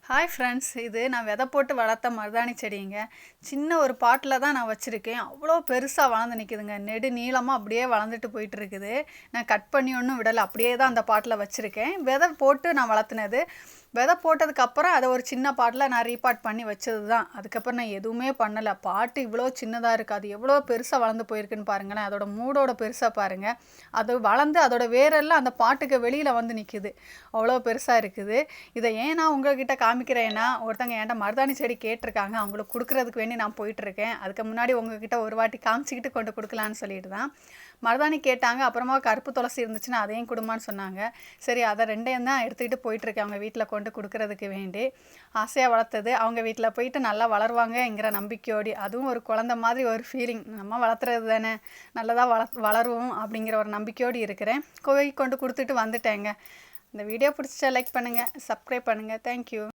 Hi friends, இது நான் விதை போட்டு வளர்த்த மருதாணி செடிங்க. சின்ன ஒரு பாட்டில் தான் நான் வச்சுருக்கேன். அவ்வளோ பெருசாக வளர்ந்து நிற்கிதுங்க. நெடு நீளமாக அப்படியே வளர்ந்துட்டு போயிட்டு இருக்குது. நான் கட் பண்ணி ஒன்றும் விடலை, அப்படியே தான் அந்த பாட்டில் வச்சுருக்கேன். விதை போட்டு நான் வளர்த்துனது. விதை போட்டதுக்கப்புறம் அதை ஒரு சின்ன பாட்டில் நான் ரீபாட் பண்ணி வச்சது தான். அதுக்கப்புறம் நான் எதுவுமே பண்ணலை. பாட்டு இவ்வளோ சின்னதாக இருக்குது, அது எவ்வளோ பெருசாக வளர்ந்து போயிருக்குன்னு பாருங்களேன். அதோட மூடோட பெருசாக பாருங்கள். அது வளர்ந்து அதோட வேரெல்லாம் அந்த பாட்டுக்கு வெளியில் வந்து நிற்கிது. அவ்வளோ பெருசாக இருக்குது. இதை ஏன் நான் உங்கள்கிட்ட காமிக்கிறேன்னா, ஒருத்தங்க என்கிட்ட மருதாணி செடி கேட்டிருக்காங்க, அவங்களுக்கு கொடுக்குறதுக்கு வேண்டி நான் போயிட்டுருக்கேன். அதுக்கு முன்னாடி உங்ககிட்ட ஒரு வாட்டி காமிச்சிக்கிட்டு கொண்டு கொடுக்கலான்னு சொல்லிட்டு தான். மருதாணி கேட்டாங்க. அப்புறமா கருப்பு துளசி இருந்துச்சுன்னா அதையும் கொடுமான்னு சொன்னாங்க. சரி, அதை ரெண்டையும் தான் எடுத்துக்கிட்டு போயிட்டுருக்கேன் அவங்க வீட்டில் கொண்டு கொடுக்கறதுக்கு வேண்டி. ஆசையாக வளர்த்தது அவங்க வீட்டில் போயிட்டு நல்லா வளருவாங்கங்கிற நம்பிக்கையோடு, அதுவும் ஒரு குழந்த மாதிரி ஒரு ஃபீலிங். நம்ம வளர்த்துறது தானே, நல்லதாக வளருவோம் அப்படிங்கிற ஒரு நம்பிக்கையோடு இருக்கிறேன். கொண்டு கொடுத்துட்டு வந்துட்டேங்க. இந்த வீடியோ பிடிச்சா லைக் பண்ணுங்கள், சப்ஸ்கிரைப் பண்ணுங்கள். தேங்க்யூ.